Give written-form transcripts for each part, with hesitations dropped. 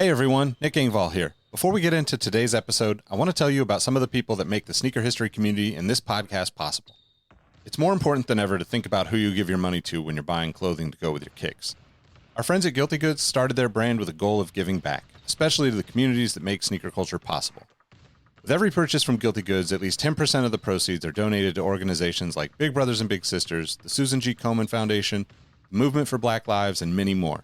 Hey everyone, Nick Engvall here. Before we get into today's episode, I want to tell you about some of the people that make the sneaker history community and this podcast possible. It's more important than ever to think about who you give your money to when you're buying clothing to go with your kicks. Our friends at Guilty Goods started their brand with a goal of giving back, especially to the communities that make sneaker culture possible. With every purchase from Guilty Goods, at least 10% of the proceeds are donated to organizations like Big Brothers and Big Sisters, the Susan G. Komen Foundation, the Movement for Black Lives, and many more.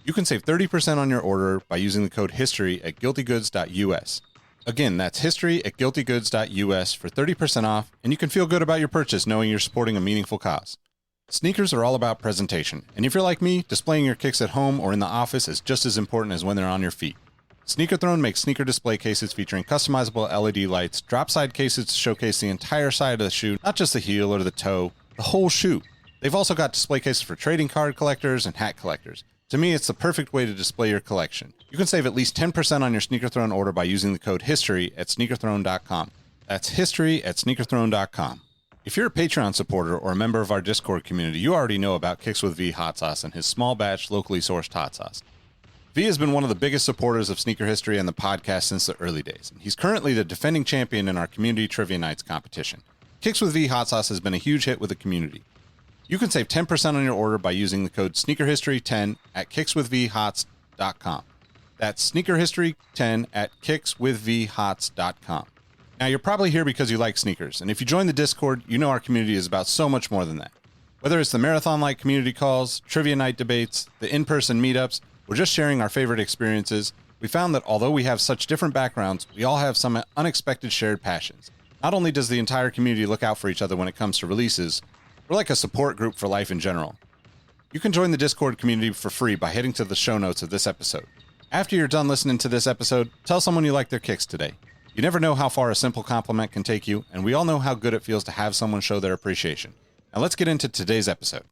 You can save 30% on your order by using the code HISTORY at guiltygoods.us. Again, that's history at guiltygoods.us for 30% off, and you can feel good about your purchase knowing you're supporting a meaningful cause. Sneakers are all about presentation, and if you're like me, displaying your kicks at home or in the office is just as important as when they're on your feet. Sneaker Throne makes sneaker display cases featuring customizable LED lights, drop-side cases to showcase the entire side of the shoe, not just the heel or the toe, the whole shoe. They've also got display cases for trading card collectors and hat collectors. To me, it's the perfect way to display your collection. You can save at least 10% on your Sneaker Throne order by using the code HISTORY at sneakerthrone.com. That's history at sneakerthrone.com. If you're a Patreon supporter or a member of our Discord community, you already know about Kicks with V hot sauce and his small batch, locally sourced hot sauce. V has been one of the biggest supporters of sneaker history and the podcast since the early days. He's currently the defending champion in our community trivia nights competition. Kicks with V hot sauce has been a huge hit with the community. You can save 10% on your order by using the code SneakerHistory10 at kickswithvhots.com. That's SneakerHistory10 at kickswithvhots.com. Now, you're probably here because you like sneakers, and if you join the Discord, you know our community is about so much more than that. Whether it's the marathon-like community calls, trivia night debates, the in-person meetups, or just sharing our favorite experiences, we found that although we have such different backgrounds, we all have some unexpected shared passions. Not only does the entire community look out for each other when it comes to releases, we're like a support group for life in general. You can join the Discord community for free by heading to the show notes of this episode. After you're done listening to this episode, tell someone you like their kicks today. You never know how far a simple compliment can take you, and we all know how good it feels to have someone show their appreciation. Now let's get into today's episode.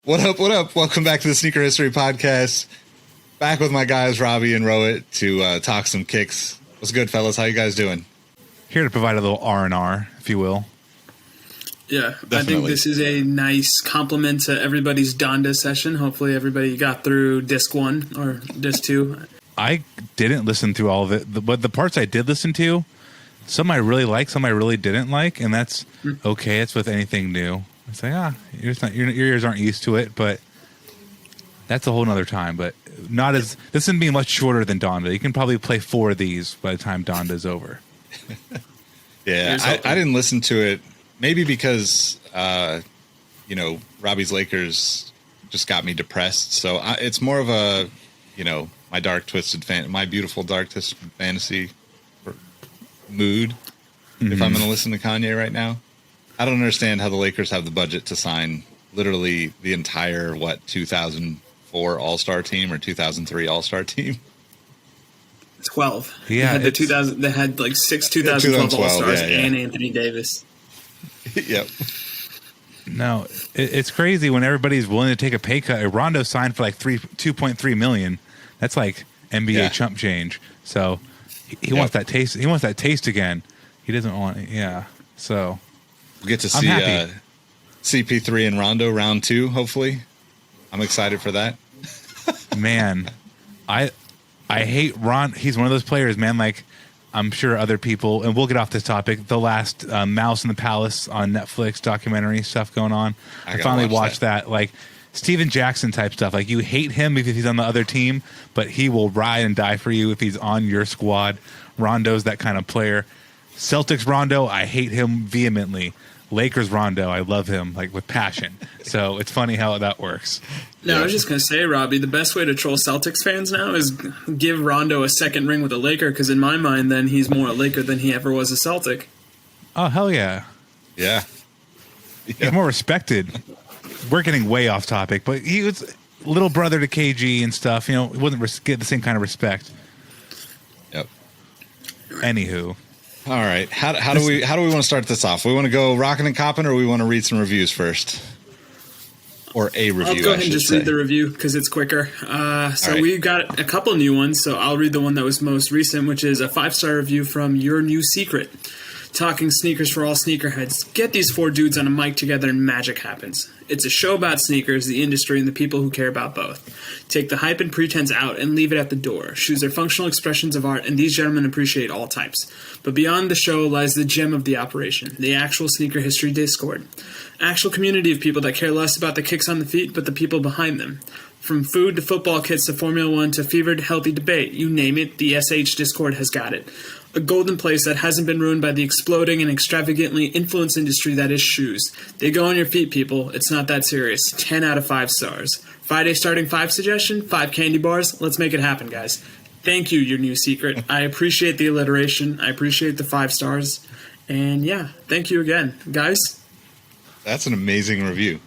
What up, what up? Welcome back to the Sneaker History Podcast. Back with my guys, Robbie and Rohit, to talk some kicks. What's good, fellas? How you guys doing? Here to provide a little R&R, if you will. Yeah, Definitely. I think this is a nice compliment to everybody's Donda session. Hopefully everybody got through disc 1 or disc 2. I didn't listen through all of it, but the parts I did listen to, some I really like, some I really didn't like, and that's okay. It's with anything new. It's like, your ears aren't used to it, but that's a whole nother time. But not as this isn't being much shorter than Donda. You can probably play 4 of these by the time Donda's over. Yeah, I didn't listen to it. Maybe because Robbie's Lakers just got me depressed. So it's more of a my beautiful dark twisted fantasy mood. If I'm going to listen to Kanye right now. I don't understand how the Lakers have the budget to sign literally the entire 2004 All-Star team or 2003 All-Star team. 12. Yeah, they had like 6 2012 All-Stars and Anthony Davis. Yep. No, it's crazy when everybody's willing to take a pay cut. Rondo signed for like $2.3 million. That's like NBA chump change. So he wants that taste. He wants that taste again. He doesn't want. Yeah. So We'll get to I'm see happy. CP3 and Rondo round 2, hopefully. I'm excited for that. Man, I hate Ron. He's one of those players, man. Like, I'm sure other people, and we'll get off this topic. The last Mouse in the Palace on Netflix documentary stuff going on. I finally watched that. Like, Steven Jackson type stuff. Like, you hate him because he's on the other team, but he will ride and die for you if he's on your squad. Rondo's that kind of player. Celtics Rondo, I hate him vehemently. Lakers Rondo, I love him like with passion. So it's funny how that works. No, I was just going to say, Robbie, the best way to troll Celtics fans now is give Rondo a second ring with a Laker, because in my mind, then he's more a Laker than he ever was a Celtic. Oh, hell yeah. Yeah. He's more respected. We're getting way off topic, but he was little brother to KG and stuff. You know, he wouldn't get the same kind of respect. Yep. Anywho. All right. How do we want to start this off? We want to go rocking and copping, or we want to read some reviews first? Or a review, I'll go ahead and just read the review because it's quicker. We got a couple new ones, so I'll read the one that was most recent, which is a 5-star review from Your New Secret. Talking sneakers for all sneakerheads. Get these 4 dudes on a mic together and magic happens. It's a show about sneakers, the industry, and the people who care about both. Take the hype and pretense out and leave it at the door. Shoes are functional expressions of art, and these gentlemen appreciate all types. But beyond the show lies the gem of the operation, the actual sneaker history Discord. Actual community of people that care less about the kicks on the feet, but the people behind them. From food to football kits to Formula One to fevered healthy debate, you name it, the SH Discord has got it. A golden place that hasn't been ruined by the exploding and extravagantly influenced industry that is shoes. They go on your feet, people. It's not that serious. 10 out of 5 stars. Friday starting 5 suggestion, 5 candy bars. Let's make it happen, guys. Thank you, Your New Secret. I appreciate the alliteration. I appreciate the 5 stars. And yeah, thank you again, guys. That's an amazing review.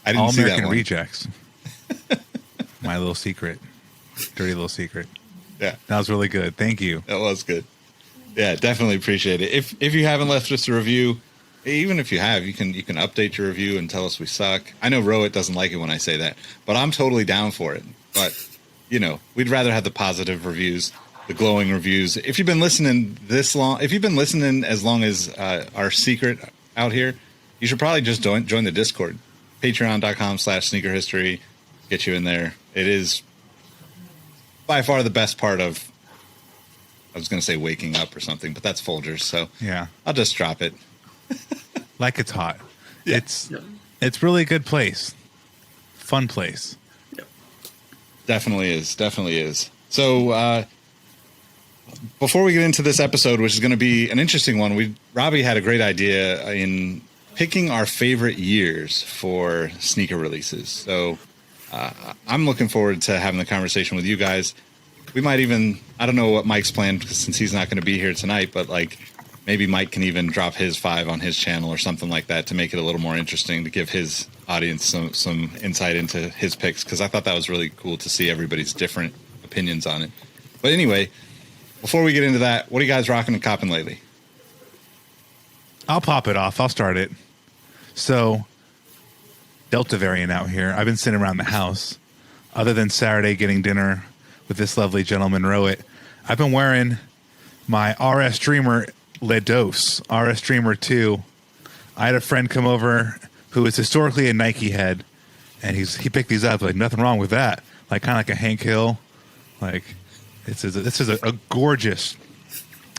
I didn't All see American that one. Rejects. My little secret. Dirty little secret. Yeah. That was really good. Thank you. That was good. Yeah, definitely appreciate it. If you haven't left us a review, even if you have, you can update your review and tell us we suck. I know Rohit doesn't like it when I say that, but I'm totally down for it. But, you know, we'd rather have the positive reviews, the glowing reviews. If you've been listening this long, if you've been listening as long as our secret out here, you should probably just join the Discord. Patreon.com/sneakerhistory. Get you in there. It is by far the best part of, I was going to say waking up or something, but that's Folgers. So Yeah. I'll just drop it. Like it's hot. Yeah. It's really a good place. Fun place. Definitely is. So before we get into this episode, which is going to be an interesting one, Robbie had a great idea in picking our favorite years for sneaker releases. So I'm looking forward to having the conversation with you guys. We might even, I don't know what Mike's planned since he's not going to be here tonight, but like maybe Mike can even drop his 5 on his channel or something like that to make it a little more interesting, to give his audience some insight into his picks, because I thought that was really cool to see everybody's different opinions on it. But anyway, before we get into that, what are you guys rocking and copping lately? I'll pop it off. I'll start it. So, Delta variant out here. I've been sitting around the house. Other than Saturday getting dinner with this lovely gentleman, Rohit, I've been wearing my RS Dreamer Ledos, RS Dreamer 2. I had a friend come over who is historically a Nike head, and he picked these up. Like, nothing wrong with that. Like, kind of like a Hank Hill. Like, this is a gorgeous,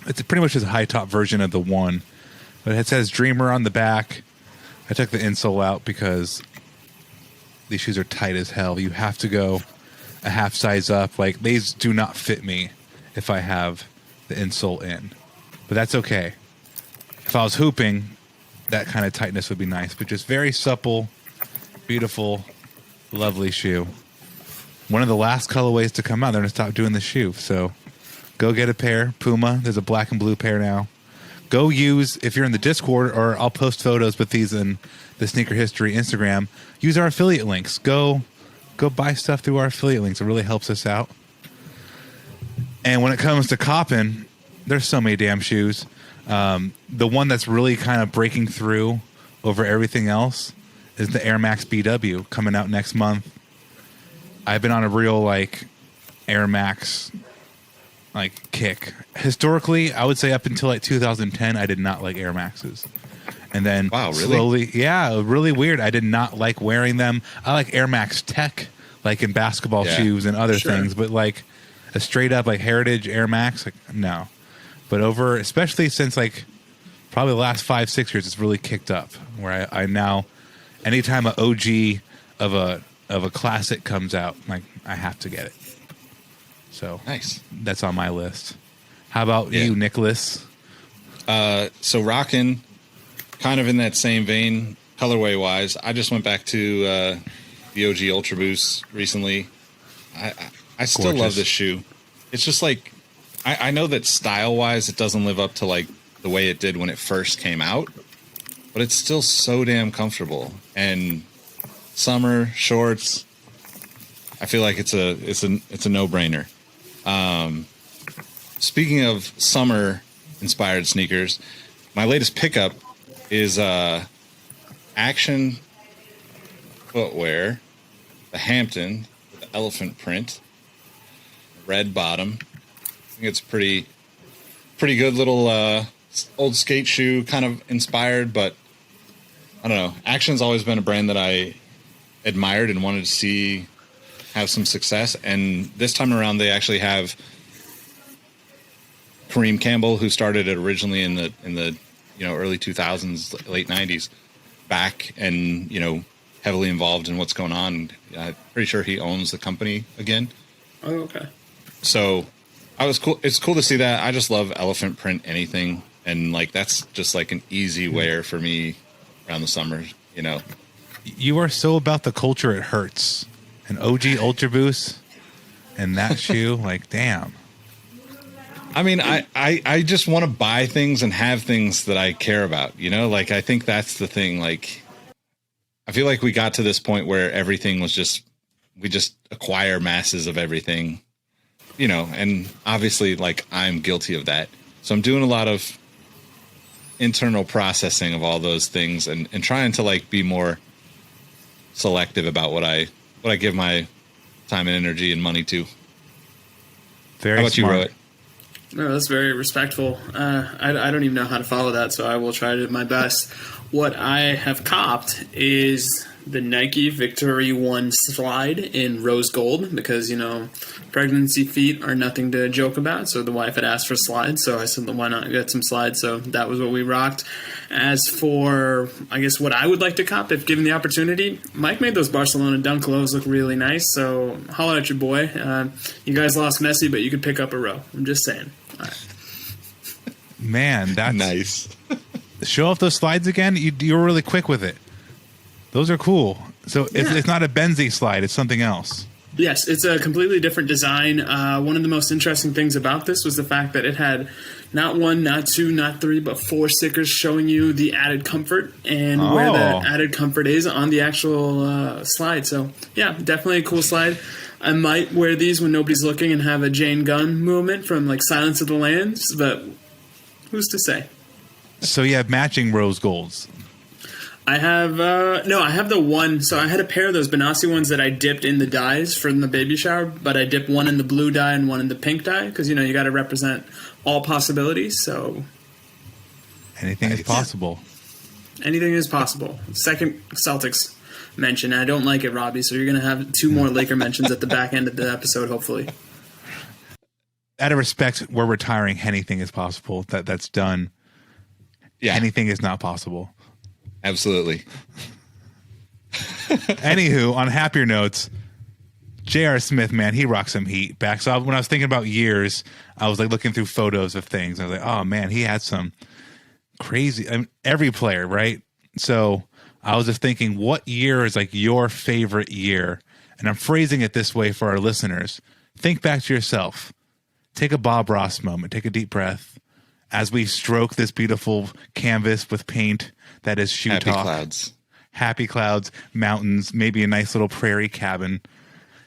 it's pretty much just a high top version of the one. But it says Dreamer on the back. I took the insole out because these shoes are tight as hell. You have to go a half size up. Like, these do not fit me if I have the insole in. But that's okay. If I was hooping, that kind of tightness would be nice. But just very supple, beautiful, lovely shoe. One of the last colorways to come out. They're going to stop doing the shoe. So go get a pair. Puma. There's a black and blue pair now. Go use, if you're in the Discord, or I'll post photos with these in the Sneaker History Instagram, use our affiliate links. Go buy stuff through our affiliate links. It really helps us out. And when it comes to COPPIN, there's so many damn shoes. The one that's really kind of breaking through over everything else is the Air Max BW coming out next month. I've been on a real, like, Air Max like kick. Historically, I would say up until like 2010, I did not like Air Maxes. And then slowly, really weird. I did not like wearing them. I like Air Max Tech, like in basketball shoes and other things, but like a straight up like Heritage Air Max, like no. But especially since like probably the last 5-6 years, it's really kicked up. Where I now, anytime an OG of a classic comes out, like I have to get it. So nice. That's on my list. How about you, Nicholas? So ROCKIN, kind of in that same vein, colorway wise. I just went back to the OG Ultra Boost recently. I still love this shoe. It's just like I know that style wise it doesn't live up to like the way it did when it first came out, but it's still so damn comfortable. And summer shorts, I feel like it's a no-brainer. Speaking of summer inspired sneakers, my latest pickup is Action footwear, the Hampton with the elephant print, red bottom. I think it's pretty good little old skate shoe, kind of inspired, but I don't know. Action's always been a brand that I admired and wanted to see have some success, and this time around they actually have Kareem Campbell, who started it originally in the early 2000s, late 90s, back and heavily involved in what's going on. I'm pretty sure he owns the company again. Oh, okay. So it's cool to see that. I just love elephant print anything, and like that's just like an easy wear for me around the summer. You are so about the culture it hurts. An OG Ultra Boost and that shoe, like damn. I mean, I just want to buy things and have things that I care about, like I think that's the thing. Like I feel like we got to this point where everything was we just acquire masses of everything, and obviously like I'm guilty of that. So I'm doing a lot of internal processing of all those things and trying to like be more selective about what I give my time and energy and money to. Very How about smart. you, Rohit? No, that's very respectful. I don't even know how to follow that, so I will try to do my best. What I have copped is the Nike Victory 1 slide in rose gold because, pregnancy feet are nothing to joke about. So the wife had asked for slides, so I said, why not get some slides? So that was what we rocked. As for, I guess, what I would like to cop if given the opportunity, Mike made those Barcelona dunk lows look really nice. So holler at your boy. You guys lost Messi, but you could pick up a row. I'm just saying. All right. Man, that's nice. Show off those slides again. You were really quick with it. Those are cool. So it's not a Benzie slide. It's something else. Yes, it's a completely different design. One of the most interesting things about this was the fact that it had not one, not two, not three, but 4 stickers showing you the added comfort and where that added comfort is on the actual slide. So, yeah, definitely a cool slide. I might wear these when nobody's looking and have a Jane Gunn movement from, like, Silence of the Lambs, but who's to say? So you have matching rose golds. I have I have the one. So I had a pair of those Benassi ones that I dipped in the dyes from the baby shower, but I dipped one in the blue dye and one in the pink dye because you got to represent all possibilities. So anything is possible. Anything is possible. Second Celtics mention. I don't like it, Robbie. So you're gonna have 2 more Laker mentions at the back end of the episode, hopefully. Out of respect, we're retiring. Anything is possible. That's done. Yeah. Anything is not possible. Absolutely. Anywho, on happier notes, J.R. Smith, man, he rocks some heat back. So when I was thinking about years, I was like looking through photos of things. I was like, oh man, he had some crazy. Every player, right? So I was just thinking, what year is like your favorite year? And I'm phrasing it this way for our listeners. Think back to yourself. Take a Bob Ross moment. Take a deep breath as we stroke this beautiful canvas with paint that is shoe Happy talk. clouds. Happy clouds, mountains, maybe a nice little prairie cabin.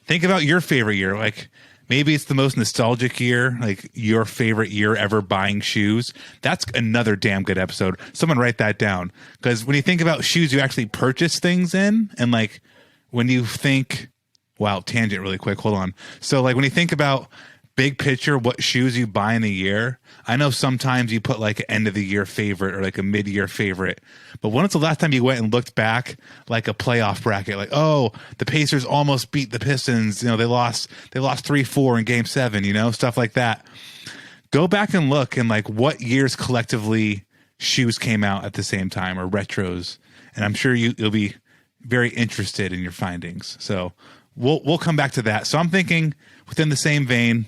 Think about your favorite year. Like maybe it's the most nostalgic year, like your favorite year ever buying shoes. That's another damn good episode. Someone write that down. Because when you think about shoes you actually purchase things in, and like when you think, wow, tangent really quick, hold on. So like when you think about big picture, what shoes you buy in a year, I know sometimes you put like an end of the year favorite or like a mid-year favorite. But when was the last time you went and looked back like a playoff bracket? Like, oh, the Pacers almost beat the Pistons. You know, they lost 3-4 in game 7, you know, stuff like that. Go back and look and like what years collectively shoes came out at the same time or retros. And I'm sure you'll be very interested in your findings. So we'll come back to that. So I'm thinking within the same vein,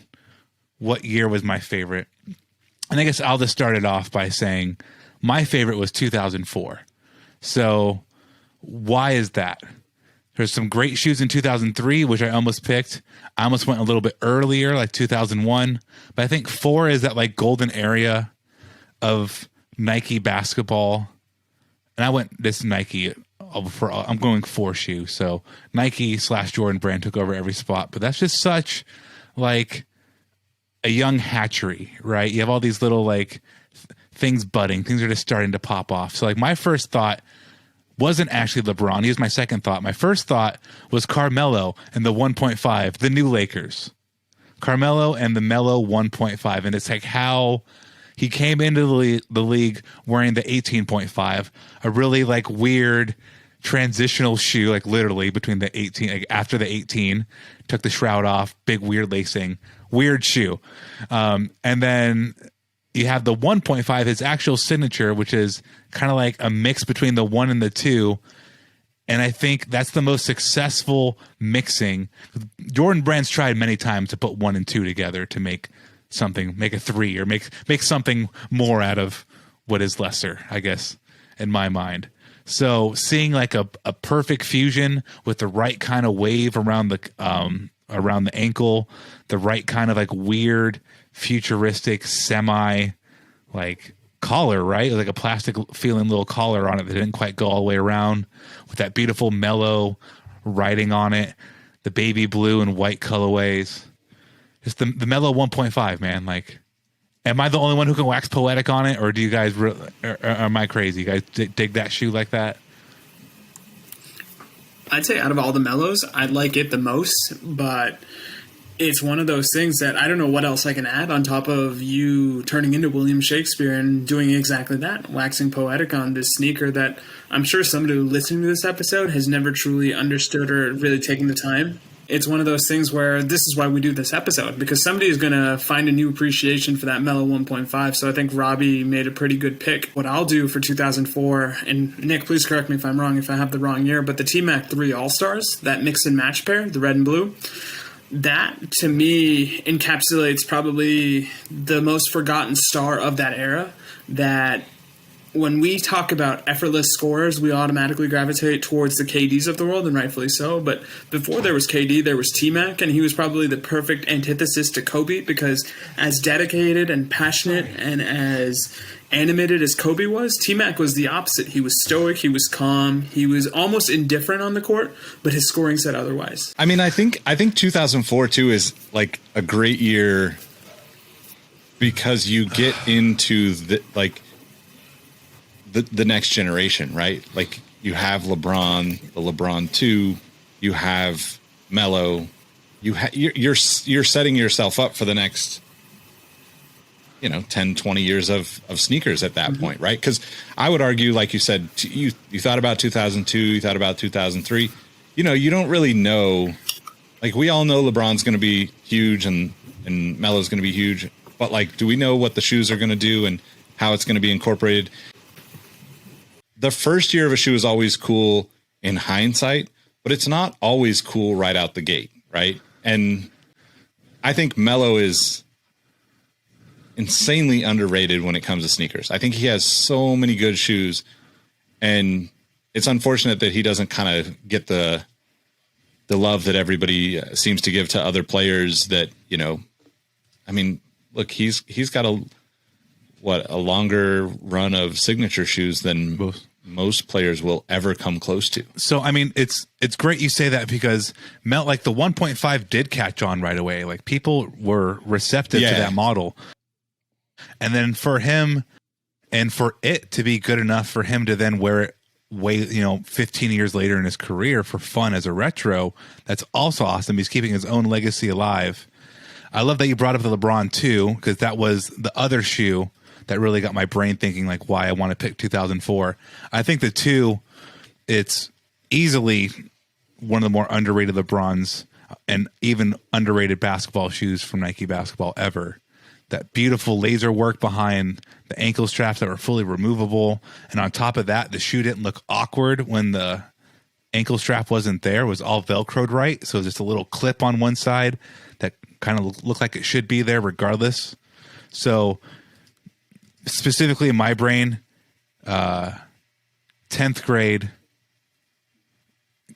what year was my favorite? And I guess I'll just start it off by saying my favorite was 2004. So why is that? There's some great shoes in 2003, which I almost picked. I almost went a little bit earlier, like 2001. But I think 4 is that like golden area of Nike basketball. And I went this Nike I'm going 4 shoe. So Nike / Jordan brand took over every spot. But that's just such like a young hatchery, right? You have all these little like things budding. Things are just starting to pop off. So like my first thought wasn't actually LeBron. He was my second thought. My first thought was Carmelo and the 1.5, the new Lakers. Carmelo and the Melo 1.5. And it's like how he came into the league wearing the 18.5, a really like weird transitional shoe, like literally between the 18, like after the 18, took the shroud off, big weird lacing, weird shoe. And then you have the 1.5, his actual signature, which is kind of like a mix between the 1 and the 2. And I think that's the most successful mixing. Jordan Brand's tried many times to put 1 and 2 together to make something, make a 3 or make something more out of what is lesser, I guess, in my mind. So seeing like a perfect fusion with the right kind of wave around the ankle, the right kind of like weird futuristic semi like collar, right? It was like a plastic feeling little collar on it that didn't quite go all the way around, with that beautiful mellow writing on it, the baby blue and white colorways. Just the mellow 1.5, man. Like, am I the only one who can wax poetic on it, or do you guys or am I crazy? You guys dig that shoe like that? I'd say out of all the mellows, I like it the most, but it's one of those things that I don't know what else I can add on top of you turning into William Shakespeare and doing exactly that, waxing poetic on this sneaker that I'm sure somebody listening to this episode has never truly understood or really taken the time. It's one of those things where this is why we do this episode, because somebody is going to find a new appreciation for that Mellow 1.5. So I think Robbie made a pretty good pick. What I'll do for 2004, and Nick, please correct me if I'm wrong, if I have the wrong year, but the T-Mac 3 All-Stars, that mix and match pair, the red and blue, that to me encapsulates probably the most forgotten star of that era. That when we talk about effortless scorers, we automatically gravitate towards the KDs of the world, and rightfully so. But before there was KD, there was T-Mac, and he was probably the perfect antithesis to Kobe, because as dedicated and passionate and as animated as Kobe was, T-Mac was the opposite. He was stoic, he was calm, he was almost indifferent on the court, but his scoring said otherwise. I mean, I think 2004 too is like a great year because you get into the next generation, right? Like you have LeBron, the LeBron 2, you have Melo, you're setting yourself up for the next 10, 20 years of sneakers at that point, right? Because I would argue, like you said, you thought about 2002, you thought about 2003. You don't really know. Like, we all know LeBron's going to be huge and Melo's going to be huge. But, like, do we know what the shoes are going to do and how it's going to be incorporated? The first year of a shoe is always cool in hindsight, but it's not always cool right out the gate, right? And I think Melo is insanely underrated when it comes to sneakers. I think he has so many good shoes, and it's unfortunate that he doesn't kind of get the love that everybody seems to give to other players that, I mean, look, he's got a longer run of signature shoes than most players will ever come close to. So, I mean, it's great you say that, because like the 1.5 did catch on right away. Like, people were receptive to that model. And then for him and for it to be good enough for him to then wear it 15 years later in his career for fun as a retro, that's also awesome. He's keeping his own legacy alive. I love that you brought up the LeBron 2, because that was the other shoe that really got my brain thinking, like, why I want to pick 2004. I think the 2, it's easily one of the more underrated LeBrons and even underrated basketball shoes from Nike Basketball ever. That beautiful laser work behind the ankle straps that were fully removable. And on top of that, the shoe didn't look awkward when the ankle strap wasn't there. It was all Velcroed right. So just a little clip on one side that kind of looked like it should be there regardless. So specifically in my brain, 10th grade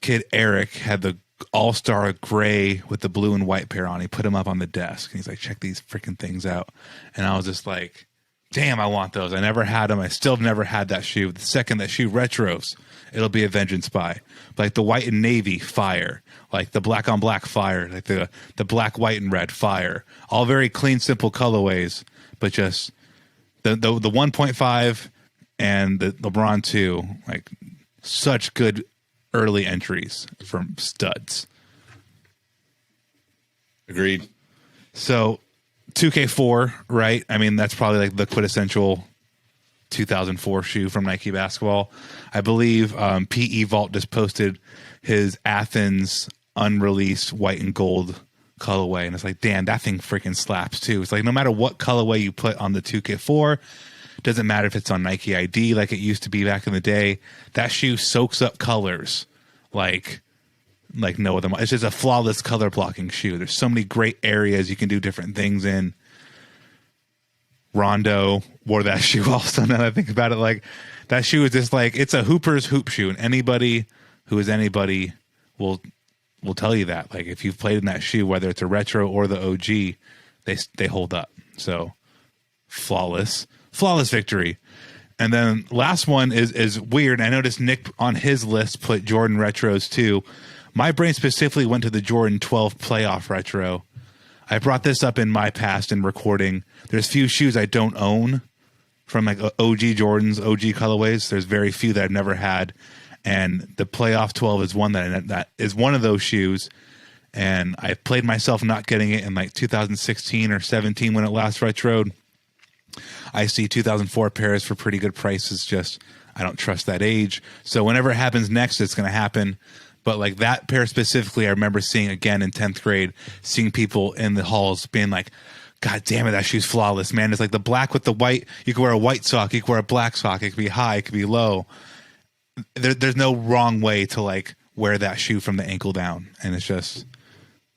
kid Eric had the all-star gray with the blue and white pair on. He put them up on the desk and he's like, check these freaking things out. And I was just like, damn, I want those. I never had them. I still have never had that shoe. The second that shoe retros, it'll be a Vengeance Buy. Like the white and navy, fire. Like the black on black, fire. Like the black, white, and red, fire. All very clean, simple colorways, but just the 1.5 and the LeBron 2, like such good early entries from studs. Agreed. So 2K4, right? I mean, that's probably like the quintessential 2004 shoe from Nike Basketball. I believe PE Vault just posted his Athens unreleased white and gold colorway, and it's like, damn, that thing freaking slaps too. It's like no matter what colorway you put on the 2K4, doesn't matter if it's on Nike ID like it used to be back in the day, that shoe soaks up colors like no other. It's just a flawless color blocking shoe. There's so many great areas you can do different things in. Rondo wore that shoe also. Now that I think about it, like that shoe is just like, it's a Hooper's hoop shoe, and anybody who is anybody will tell you that. Like if you've played in that shoe, whether it's a retro or the OG, they hold up. So flawless victory. And then last one is weird. I noticed Nick on his list put Jordan retros too. My brain specifically went to the Jordan 12 playoff retro. I brought this up in my past in recording. There's few shoes I don't own from like OG Jordans, OG colorways. There's very few that I've never had. And the playoff 12 is one that is one of those shoes. And I played myself not getting it in like 2016 or 17 when it last retroed. I see 2004 pairs for pretty good prices. Just, I don't trust that age. So whenever it happens next, it's going to happen. But like that pair specifically, I remember seeing again in 10th grade, seeing people in the halls being like, God damn it, that shoe's flawless, man. It's like the black with the white. You can wear a white sock. You can wear a black sock. It could be high. It could be low. There's no wrong way to like wear that shoe from the ankle down. And it's just,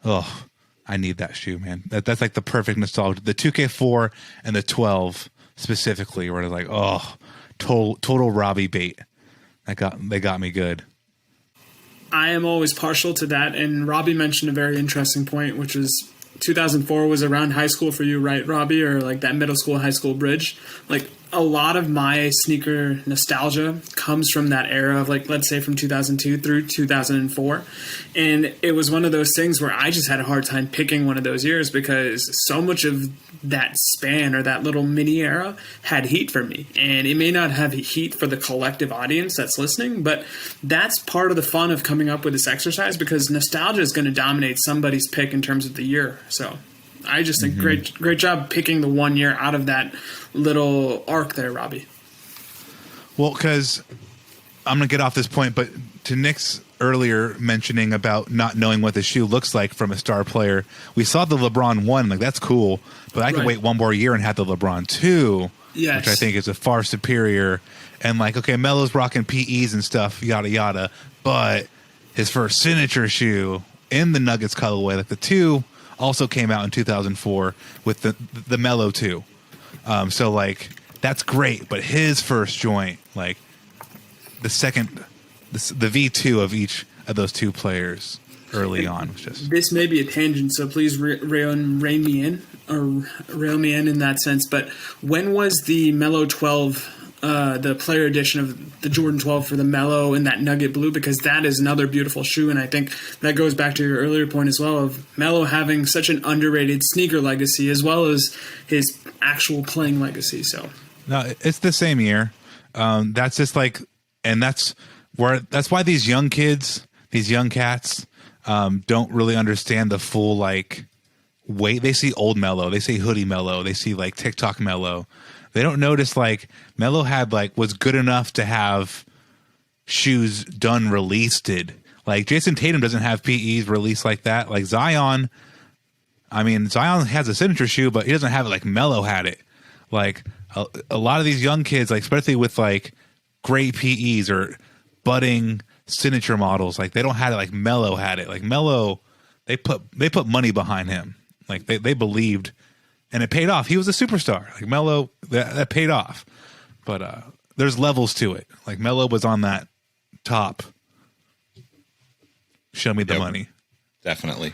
oh, I need that shoe, man. That's like the perfect nostalgia. The 2K4 and the 12 specifically, where it's like, oh, total Robbie bait. They got me good. I am always partial to that, and Robbie mentioned a very interesting point, which is 2004 was around high school for you, right, Robbie? Or like that middle school, high school bridge. Like a lot of my sneaker nostalgia comes from that era of like, let's say from 2002 through 2004. And it was one of those things where I just had a hard time picking one of those years because so much of that span or that little mini era had heat for me. And it may not have heat for the collective audience that's listening, but that's part of the fun of coming up with this exercise because nostalgia is going to dominate somebody's pick in terms of the year. So I just think great job picking the 1 year out of that little arc there, Robbie. Well, because I'm going to get off this point, but to Nick's earlier mentioning about not knowing what the shoe looks like from a star player, we saw the LeBron 1, like that's cool, but I could wait one more year and have the LeBron 2, yes, which I think is a far superior. And like, okay, Melo's rocking PEs and stuff, yada, yada, but his first signature shoe in the Nuggets colorway, like the 2 also came out in 2004 with the Melo 2. So like that's great, but his first joint, like the second, the V2 of each of those two players early on was just. This may be a tangent, so please reel me in in that sense. But when was the Melo 12? The player edition of the Jordan 12 for the Melo in that nugget blue, because that is another beautiful shoe, and I think that goes back to your earlier point as well of Melo having such an underrated sneaker legacy as well as his actual playing legacy. So no, it's the same year. That's just like, and that's why these young kids, these young cats, don't really understand the full like they see old Mellow, they see hoodie Mellow, they see like TikTok Mellow. They don't notice like Mellow had like was good enough to have shoes done released. Like Jason Tatum doesn't have PEs released like that. Like Zion, I mean, Zion has a signature shoe, but he doesn't have it like Mellow had it. Like a lot of these young kids, like especially with like great PEs or budding signature models, like they don't have it like Mellow had it. Like Mellow, they put money behind him. Like they believed, and it paid off. He was a superstar. Like Mellow, that paid off. But there's levels to it. Like Mellow was on that top. Show me the money. Definitely.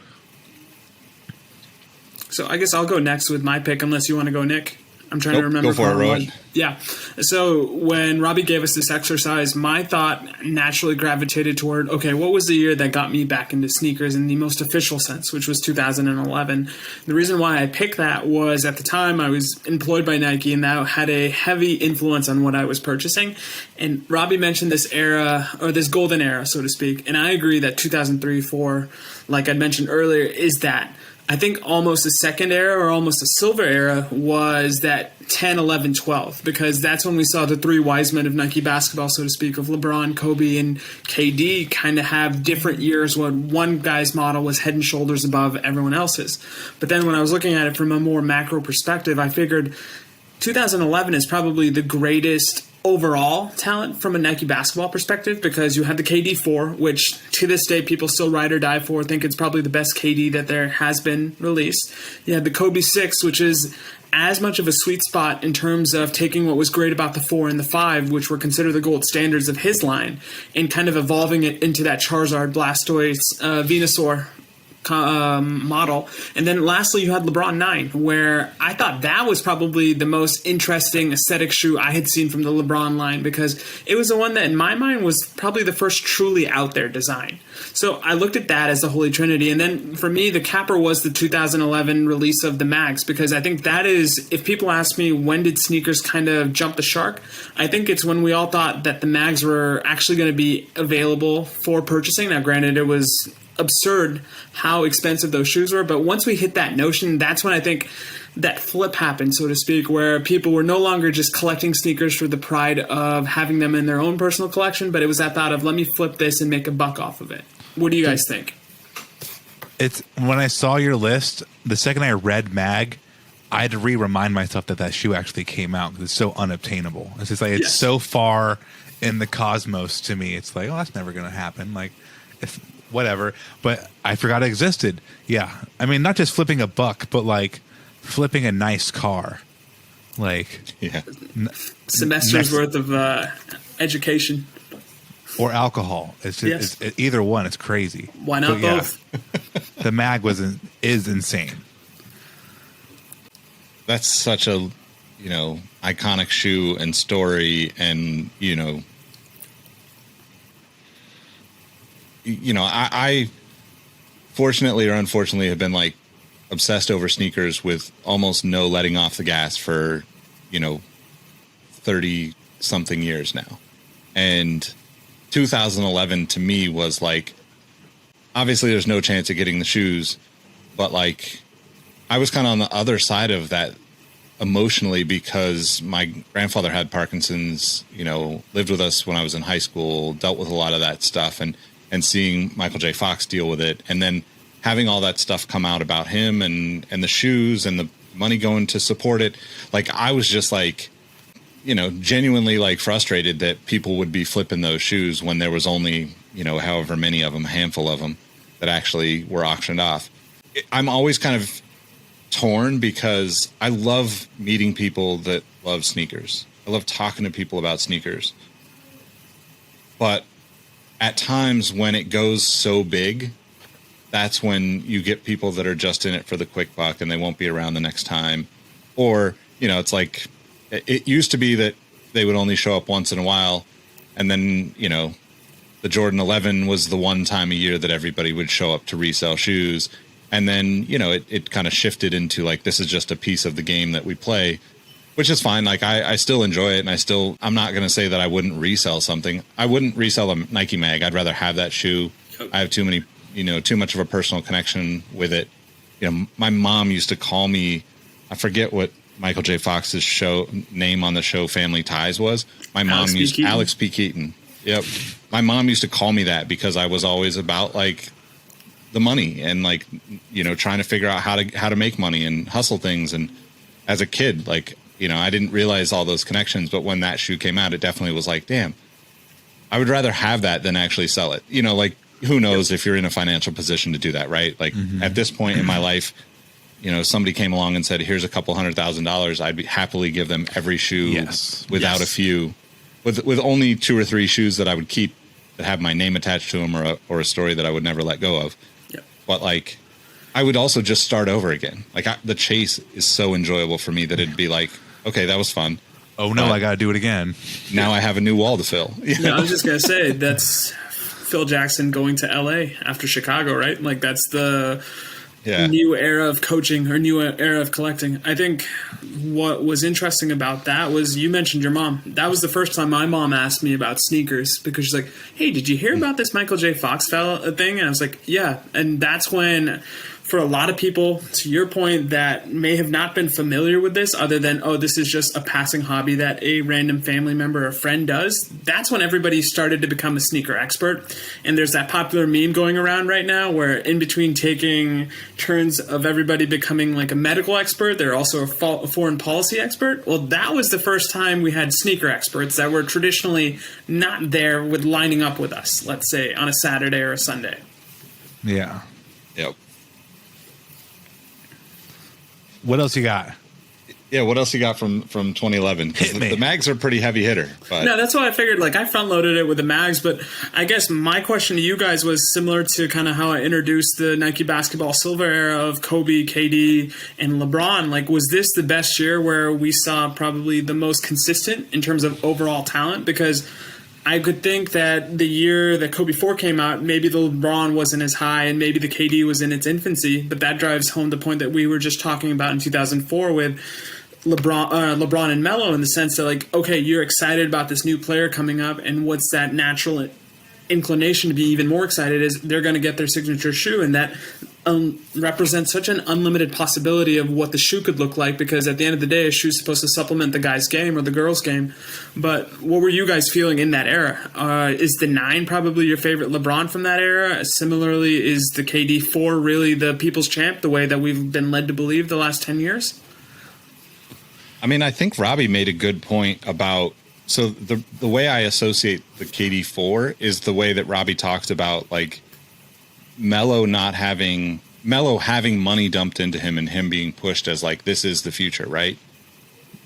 So I guess I'll go next with my pick, unless you want to go, Nick. I'm trying to remember. Go for it, Rohit. Yeah. So when Robbie gave us this exercise, my thought naturally gravitated toward, okay, what was the year that got me back into sneakers in the most official sense, which was 2011. The reason why I picked that was at the time I was employed by Nike, and that had a heavy influence on what I was purchasing. And Robbie mentioned this era, or this golden era, so to speak. And I agree that 2003-4, like I mentioned earlier, is that. I think almost a second era or almost a silver era was that 10, 11, 12, because that's when we saw the three wise men of Nike basketball, so to speak, of LeBron, Kobe, and KD kind of have different years when one guy's model was head and shoulders above everyone else's. But then when I was looking at it from a more macro perspective, I figured 2011 is probably the greatest overall talent from a Nike basketball perspective, because you had the KD 4, which to this day people still ride or die for. Think it's probably the best KD that there has been released. You had the Kobe 6, which is as much of a sweet spot in terms of taking what was great about the 4 and the 5, which were considered the gold standards of his line, and kind of evolving it into that Charizard, Blastoise, Venusaur model. And then lastly, you had LeBron 9, where I thought that was probably the most interesting aesthetic shoe I had seen from the LeBron line, because it was the one that in my mind was probably the first truly out there design. So I looked at that as the Holy Trinity. And then for me, the capper was the 2011 release of the mags, because I think that is, if people ask me when did sneakers kind of jump the shark, I think it's when we all thought that the mags were actually going to be available for purchasing. Now granted, it was absurd how expensive those shoes were, but once we hit that notion, that's when I think that flip happened, so to speak, where people were no longer just collecting sneakers for the pride of having them in their own personal collection, but it was that thought of, let me flip this and make a buck off of it. What do you guys think? It's when I saw your list, the second I read mag, I had to remind myself that shoe actually came out, because it's so unobtainable. It's just like it's so far in the cosmos to me. It's like, oh, that's never going to happen. Like, if whatever, but I forgot it existed. Yeah. I mean, not just flipping a buck, but like flipping a nice car. Like, semester's worth of education. Or alcohol. It's just, it's either one. It's crazy. Why not both? The mag is insane. That's such a, iconic shoe and story, and, I fortunately or unfortunately have been like obsessed over sneakers with almost no letting off the gas for, 30 something years now. And 2011 to me was like, obviously there's no chance of getting the shoes, but like I was kind of on the other side of that emotionally, because my grandfather had Parkinson's, lived with us when I was in high school, dealt with a lot of that stuff, and seeing Michael J. Fox deal with it, and then having all that stuff come out about him and the shoes and the money going to support it. Like, I was just like, genuinely like frustrated that people would be flipping those shoes when there was only, however many of them, a handful of them that actually were auctioned off. I'm always kind of torn, because I love meeting people that love sneakers. I love talking to people about sneakers. But at times when it goes so big, that's when you get people that are just in it for the quick buck and they won't be around the next time. Or, it's like, it used to be that they would only show up once in a while. And then, the Jordan 11 was the one time a year that everybody would show up to resell shoes. And then, it kind of shifted into like, this is just a piece of the game that we play, which is fine. Like, I still enjoy it, and I'm not going to say that I wouldn't resell something. I wouldn't resell a Nike mag. I'd rather have that shoe. I have too much of a personal connection with it. my mom used to call me, I forget what Michael J. Fox's show name on the show Family Ties was. My mom used Alex P. Keaton. Yep. My mom used to call me that because I was always about like the money and like, trying to figure out how to make money and hustle things. And as a kid, like, I didn't realize all those connections, but when that shoe came out, it definitely was like, damn, I would rather have that than actually sell it. Like, who knows if you're in a financial position to do that, right? Like at this point in my life, somebody came along and said, here's a couple $100,000. I'd happily give them every shoe without a few, with only 2 or 3 shoes that I would keep that have my name attached to them or a story that I would never let go of. Yep. But like, I would also just start over again. Like the chase is so enjoyable for me that it'd be like, okay, that was fun. Oh no, I got to do it again. Now I have a new wall to fill. I was just going to say, that's Phil Jackson going to LA after Chicago, right? Like that's the new era of coaching or new era of collecting. I think what was interesting about that was you mentioned your mom. That was the first time my mom asked me about sneakers because she's like, hey, did you hear about this Michael J. Fox thing? And I was like, yeah. And that's when, for a lot of people, to your point, that may have not been familiar with this other than, oh, this is just a passing hobby that a random family member or friend does. That's when everybody started to become a sneaker expert. And there's that popular meme going around right now where in between taking turns of everybody becoming like a medical expert, they're also a foreign policy expert. Well, that was the first time we had sneaker experts that were traditionally not there with lining up with us, let's say on a Saturday or a Sunday. Yeah. Yep. What else you got? Yeah, what else you got from 2011? The mags are pretty heavy hitter. But. No, that's why I figured, like, I front-loaded it with the mags, but I guess my question to you guys was similar to kind of how I introduced the Nike basketball silver era of Kobe, KD, and LeBron. Like, was this the best year where we saw probably the most consistent in terms of overall talent? Because I could think that the year that Kobe 4 came out, maybe the LeBron wasn't as high and maybe the KD was in its infancy, but that drives home the point that we were just talking about in 2004 with LeBron and Melo, in the sense that, like, okay, you're excited about this new player coming up, and what's that natural inclination to be even more excited is they're going to get their signature shoe, and that represents such an unlimited possibility of what the shoe could look like, because at the end of the day, a shoe is supposed to supplement the guy's game or the girl's game. But what were you guys feeling in that era? Is the 9 probably your favorite LeBron from that era? Similarly, is the KD 4 really the people's champ, the way that we've been led to believe the last 10 years? I mean, I think Robbie made a good point about, so the way I associate the KD 4 is the way that Robbie talked about, like, Melo having money dumped into him and him being pushed as like, this is the future, right?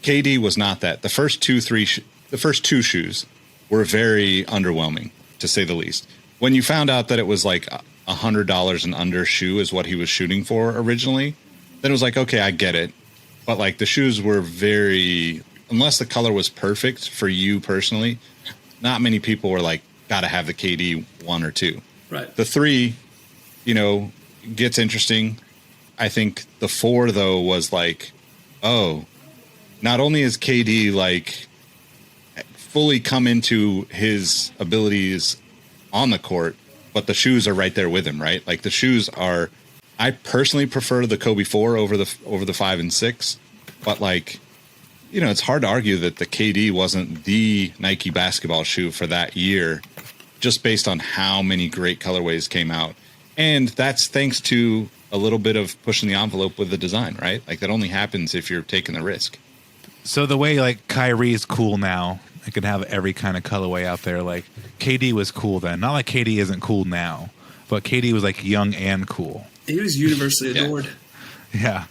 KD was not that. The first two shoes were very underwhelming, to say the least. When you found out that it was like $100 and under shoe is what he was shooting for originally, then it was like, okay, I get it. But like the shoes were very, unless the color was perfect for you personally, not many people were like, gotta have the KD 1 or 2. Right. The 3, gets interesting. I think the 4 though was like, oh, not only is KD like fully come into his abilities on the court, but the shoes are right there with him, right? Like the shoes are, I personally prefer the Kobe 4 over the 5 and 6, but like, it's hard to argue that the KD wasn't the Nike basketball shoe for that year, just based on how many great colorways came out. And that's thanks to a little bit of pushing the envelope with the design, right? Like that only happens if you're taking the risk. So the way like Kyrie is cool now, I can have every kind of colorway out there. Like KD was cool then. Not like KD isn't cool now, but KD was like young and cool. He was universally adored. Yeah.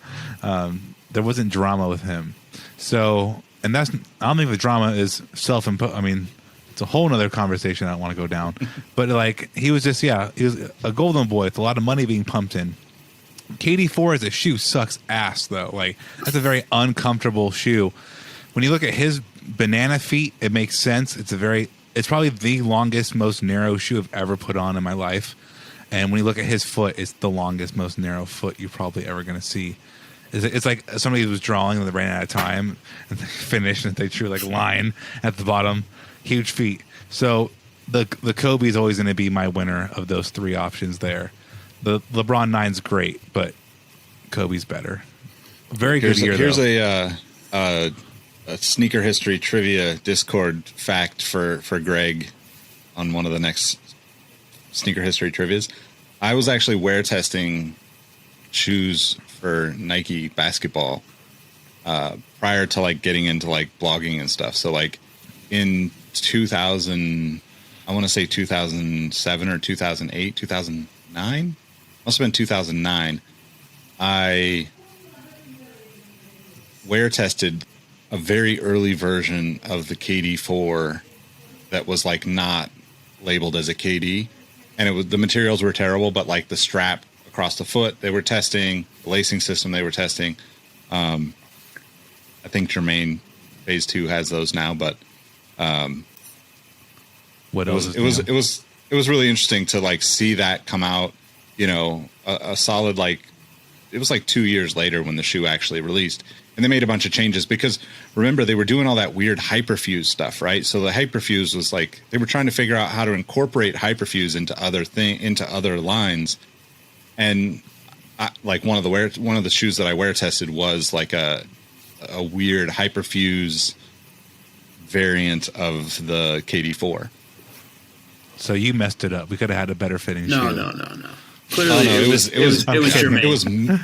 There wasn't drama with him. So, and I don't think the drama is self-imposed. I mean, it's a whole nother conversation I don't want to go down. But like, he was just, he was a golden boy with a lot of money being pumped in. KD 4 as a shoe sucks ass though. Like, that's a very uncomfortable shoe. When you look at his banana feet, it makes sense. It's probably the longest, most narrow shoe I've ever put on in my life. And when you look at his foot, it's the longest, most narrow foot you're probably ever going to see. It's like somebody was drawing and they ran out of time and they finished and they drew like a line at the bottom. Huge feet. So the Kobe is always going to be my winner of those 3 options there. The LeBron 9's great, but Kobe's better. Very good year. Here's a sneaker history trivia Discord fact for Greg on one of the next sneaker history trivias. I was actually wear testing shoes for Nike basketball prior to like getting into like blogging and stuff. So like in 2000, I want to say 2007 or 2008, 2009, must have been 2009. I wear tested a very early version of the KD4 that was like not labeled as a KD, and it was, the materials were terrible, but like the strap across the foot they were testing, the lacing system they were testing. I think Jermaine Phase 2 has those now, but what else? It was really interesting to like see that come out. You know, a solid like it was like 2 years later when the shoe actually released, and they made a bunch of changes because remember they were doing all that weird hyperfuse stuff, right? So the hyperfuse was like they were trying to figure out how to incorporate hyperfuse into other lines, and like one of the shoes that I wear tested was like a weird hyperfuse variant of the KD4. So you messed it up. We could have had a better fitting shoe. No. Clearly, it was Jermaine.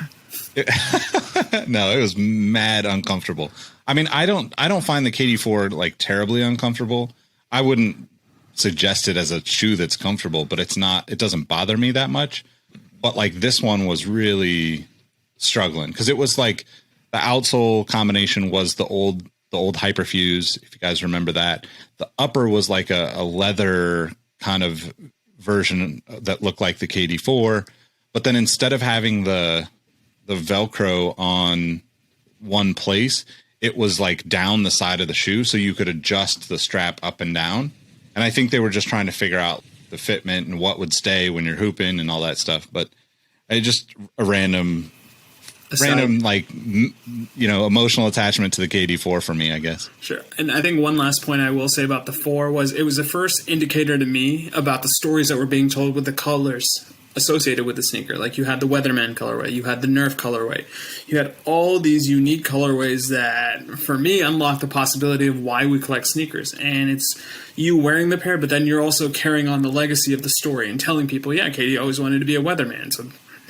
No, it was mad uncomfortable. I mean, I don't find the KD4 like terribly uncomfortable. I wouldn't suggest it as a shoe that's comfortable, but it doesn't bother me that much. But like this one was really struggling because it was like the outsole combination was the old hyperfuse, if you guys remember that. The upper was like a leather kind of version that looked like the KD4, but then instead of having the Velcro on one place, it was like down the side of the shoe, so you could adjust the strap up and down. And I think they were just trying to figure out the fitment and what would stay when you're hooping and all that stuff. But I just a random like emotional attachment to the KD4 for me, I guess. Sure. And I think one last point I will say about the 4 was it was the first indicator to me about the stories that were being told with the colors associated with the sneaker. Like you had the Weatherman colorway, you had the Nerf colorway, you had all these unique colorways that for me unlocked the possibility of why we collect sneakers. And it's you wearing the pair, but then you're also carrying on the legacy of the story and telling people, yeah, Katie always wanted to be a Weatherman, so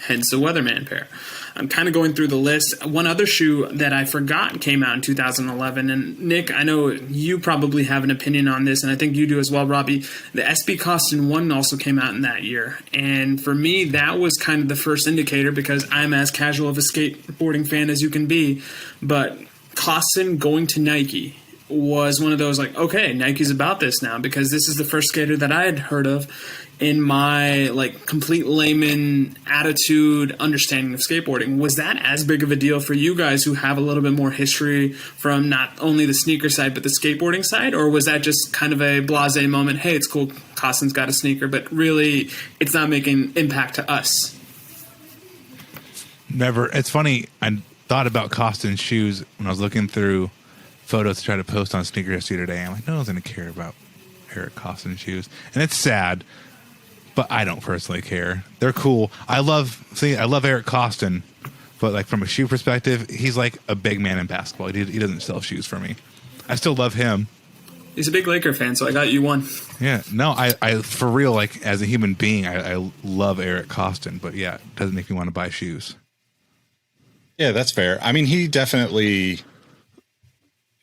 hence the Weatherman pair. I'm kind of going through the list. One other shoe that I forgot came out in 2011, and Nick, I know you probably have an opinion on this, and I think you do as well, Robbie. The SB Costin 1 also came out in that year, and for me, that was kind of the first indicator because I'm as casual of a skateboarding fan as you can be, but Costin going to Nike was one of those like, okay, Nike's about this now because this is the first skater that I had heard of in my like complete layman attitude understanding of skateboarding. Was that as big of a deal for you guys who have a little bit more history from not only the sneaker side but the skateboarding side, or was that just kind of a blasé moment? Hey, it's cool, Costin's got a sneaker, but really it's not making impact to us. Never. It's funny. I thought about Costin's shoes when I was looking through photos to try to post on Sneaker History today. I'm like, no one's going to care about Eric Costin shoes, and it's sad. But I don't personally care. They're cool. I love Eric Costin, but like from a shoe perspective, he's like a big man in basketball. He doesn't sell shoes for me. I still love him. He's a big Laker fan, so I got you one. Yeah, no, I for real, like as a human being, I love Eric Costin, but yeah, it doesn't make me want to buy shoes. Yeah, that's fair. I mean, he definitely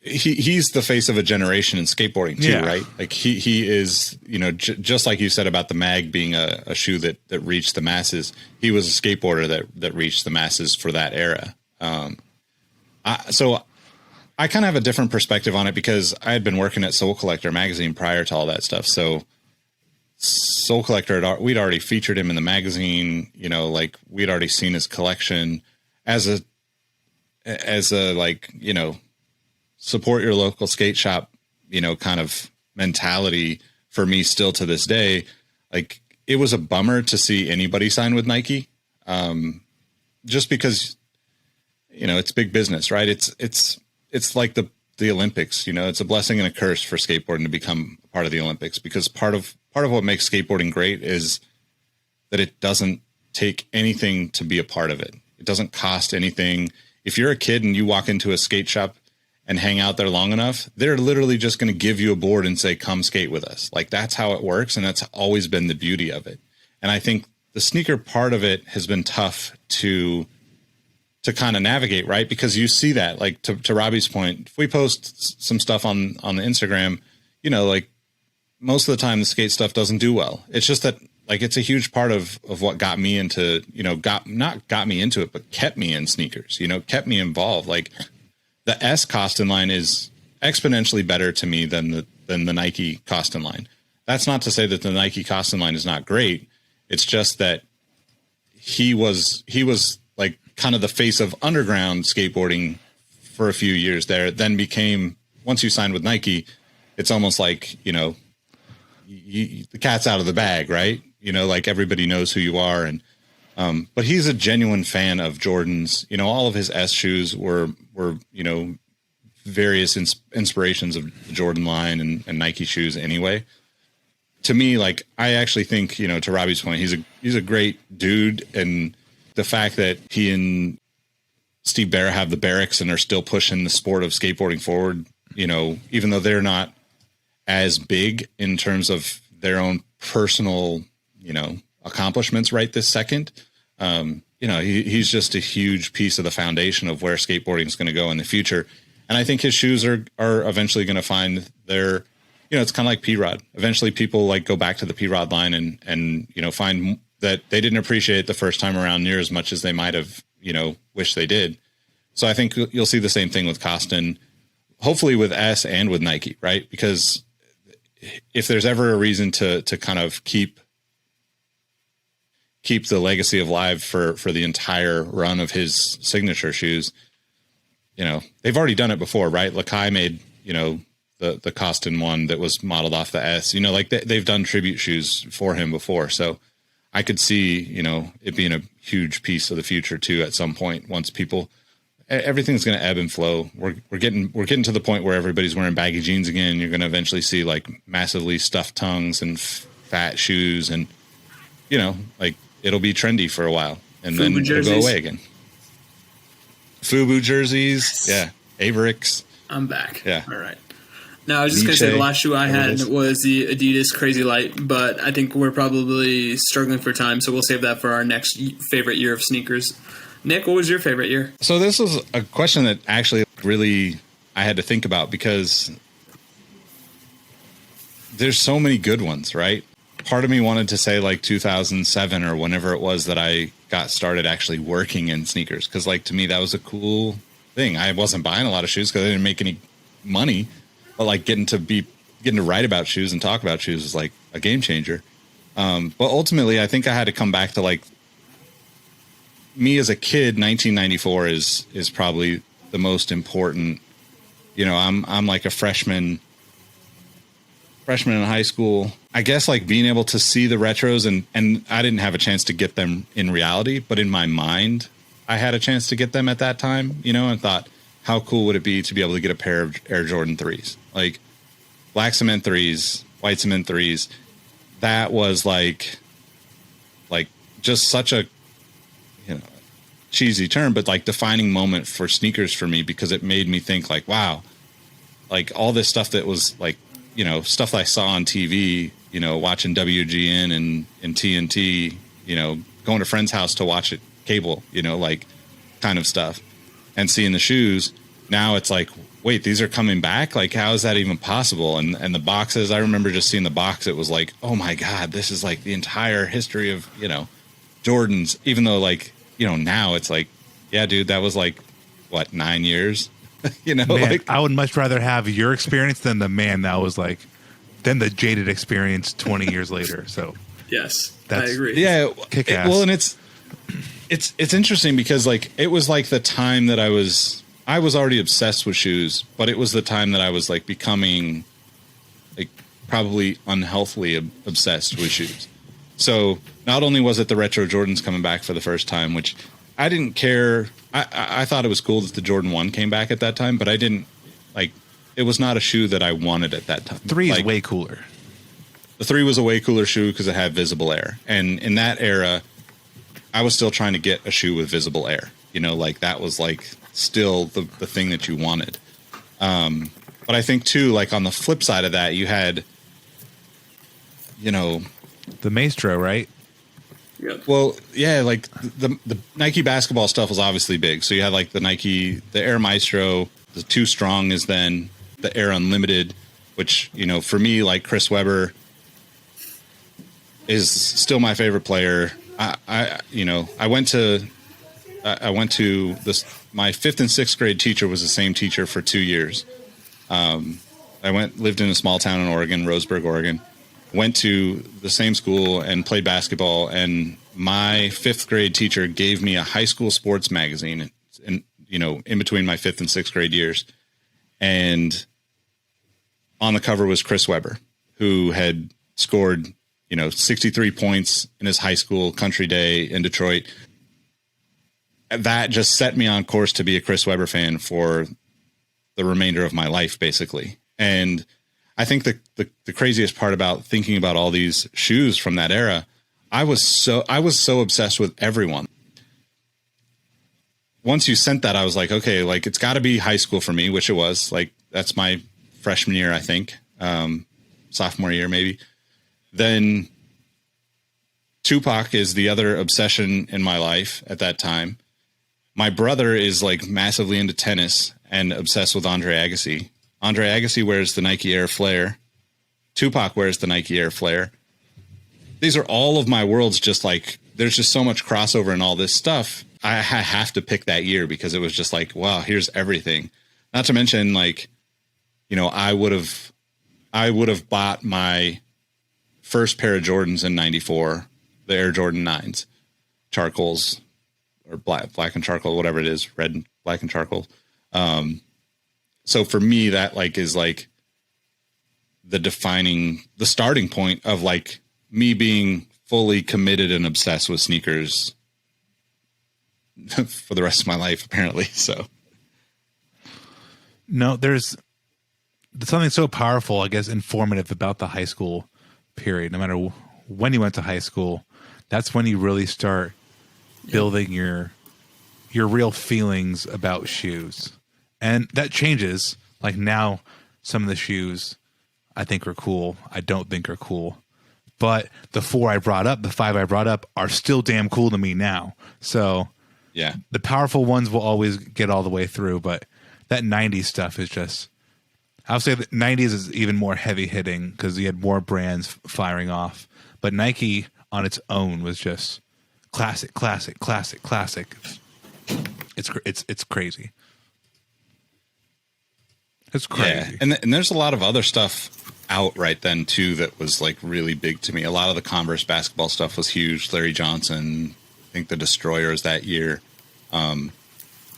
he's the face of a generation in skateboarding too, yeah. Right? Like he is, just like you said about the mag being a shoe that reached the masses. He was a skateboarder that reached the masses for that era. So I kind of have a different perspective on it because I had been working at Soul Collector magazine prior to all that stuff. So Soul Collector, we'd already featured him in the magazine. Like we'd already seen his collection as a like support your local skate shop, kind of mentality for me still to this day. Like it was a bummer to see anybody sign with Nike. Just because, it's big business, right? It's like the Olympics, it's a blessing and a curse for skateboarding to become part of the Olympics, because part of what makes skateboarding great is that it doesn't take anything to be a part of it. It doesn't cost anything. If you're a kid and you walk into a skate shop and hang out there long enough, they're literally just going to give you a board and say, come skate with us. Like, that's how it works. And that's always been the beauty of it. And I think the sneaker part of it has been tough to kind of navigate, right? Because you see that, like, to Robbie's point, if we post some stuff on the Instagram, you know, like, most of the time the skate stuff doesn't do well. It's just that, like, it's a huge part of what got me into, you know, not got me into it, but kept me in sneakers, you know, kept me involved. Like, the S Costin line is exponentially better to me than the Nike Costin line. That's not to say that the Nike Costin line is not great. It's just that he was like kind of the face of underground skateboarding for a few years there, then became, once you signed with Nike, it's almost like, you know, the cat's out of the bag, right? You know, like, everybody knows who you are. And, but he's a genuine fan of Jordans. You know, all of his S shoes were, you know, various inspirations of the Jordan line and Nike shoes anyway. To me, like, I actually think, you know, to Robbie's point, he's a great dude. And the fact that he and Steve Barra have the barracks and are still pushing the sport of skateboarding forward, you know, even though they're not as big in terms of their own personal, you know, accomplishments right this second. You know, he's just a huge piece of the foundation of where skateboarding is going to go in the future. And I think his shoes are eventually going to find their, you know, it's kind of like P-Rod. Eventually people, like, go back to the P-Rod line and, you know, find that they didn't appreciate it the first time around near as much as they might have, you know, wished they did. So I think you'll see the same thing with Costin, hopefully with S and with Nike, right? Because if there's ever a reason to kind of keep the legacy alive for the entire run of his signature shoes, you know, they've already done it before, right? Lakai made, you know, the Costin one that was modeled off the S, you know, like they've done tribute shoes for him before. So I could see, you know, it being a huge piece of the future too, at some point, once people, everything's going to ebb and flow. We're getting to the point where everybody's wearing baggy jeans again. You're going to eventually see, like, massively stuffed tongues and fat shoes, and, you know, like, it'll be trendy for a while, and then it'll go away again. FUBU jerseys. Yeah. Avirex. I'm back. Yeah. All right. No, I was just going to say the last shoe I had was the Adidas Crazy Light, but I think we're probably struggling for time, so we'll save that for our next favorite year of sneakers. Nick, what was your favorite year? So this was a question that actually really I had to think about, because there's so many good ones, right? Part of me wanted to say, like, 2007 or whenever it was that I got started actually working in sneakers, because, like, to me that was a cool thing. I wasn't buying a lot of shoes because I didn't make any money, but, like, getting to write about shoes and talk about shoes was, like, a game changer. But ultimately, I think I had to come back to, like, me as a kid. 1994 is probably the most important. You know, I'm like a freshman in high school. I guess, like, being able to see the retros, and I didn't have a chance to get them in reality, but in my mind, I had a chance to get them at that time, you know, and thought, how cool would it be to be able to get a pair of Air Jordan 3s, like black cement 3s, white cement 3s. That was like just such a, you know, cheesy term, but, like, defining moment for sneakers for me, because it made me think, like, wow, like, all this stuff that was, like, you know, stuff I saw on TV, you know, watching WGN and TNT, you know, going to friend's house to watch it cable, you know, like, kind of stuff, and seeing the shoes. Now it's like, wait, these are coming back? Like, how is that even possible? And the boxes, I remember just seeing the box. It was like, oh my God, this is like the entire history of, you know, Jordans, even though, like, you know, now it's like, yeah, dude, that was like, what, 9 years? You know, man, like, I would much rather have your experience than the jaded experience 20 years later. So yes, I agree. Yeah. Kick ass. Well, and it's interesting because, like, it was like the time that I was already obsessed with shoes, but it was the time that I was, like, becoming, like, probably unhealthily obsessed with shoes. So not only was it the retro Jordans coming back for the first time, which I didn't care. I thought it was cool that the Jordan 1 came back at that time, but I didn't, like, it was not a shoe that I wanted at that time. 3 is like, way cooler. The 3 was a way cooler shoe because it had visible air. And in that era, I was still trying to get a shoe with visible air, like that was like still the thing that you wanted. But I think too, like on the flip side of that, you had, the Maestro, right? Yep. Well, yeah, like the Nike basketball stuff was obviously big. So you had like the Air Maestro, the Too Strong is then the Air Unlimited, which, for me, like Chris Webber is still my favorite player. I went to this, my 5th and 6th grade teacher was the same teacher for 2 years. Lived in a small town in Oregon, Roseburg, Oregon. Went to the same school and played basketball, and my 5th grade teacher gave me a high school sports magazine in between my 5th and 6th grade years. And on the cover was Chris Webber, who had scored, 63 points in his high school country day in Detroit. That just set me on course to be a Chris Webber fan for the remainder of my life, basically. And I think the craziest part about thinking about all these shoes from that era, I was so obsessed with everyone. Once you sent that, I was like, okay, like it's got to be high school for me, which it was. Like that's my freshman year, I think, sophomore year maybe. Then Tupac is the other obsession in my life at that time. My brother is like massively into tennis and obsessed with Andre Agassi. Andre Agassi wears the Nike Air Flare. Tupac wears the Nike Air Flare. These are all of my worlds. Just like there's just so much crossover and all this stuff. I have to pick that year because it was just like, wow, here's everything. Not to mention, like, I would have bought my first pair of Jordans in '94, the Air Jordan 9s, charcoals or black and charcoal, whatever it is, red, black and charcoal. So for me, that like is like the starting point of like me being fully committed and obsessed with sneakers for the rest of my life, apparently. So no, there's something so powerful, I guess, informative about the high school period. No matter when you went to high school, that's when you really start building your real feelings about shoes. And that changes. Like now, some of the shoes I think are cool. I don't think are cool. But the 5 I brought up are still damn cool to me now. So yeah, the powerful ones will always get all the way through. But that 90s stuff is just, I'll say that 90s is even more heavy hitting because you had more brands firing off. But Nike on its own was just classic. It's crazy. It's crazy. Yeah. And there's a lot of other stuff out right then too that was like really big to me. A lot of the Converse basketball stuff was huge. Larry Johnson, I think the Destroyers that year. I'll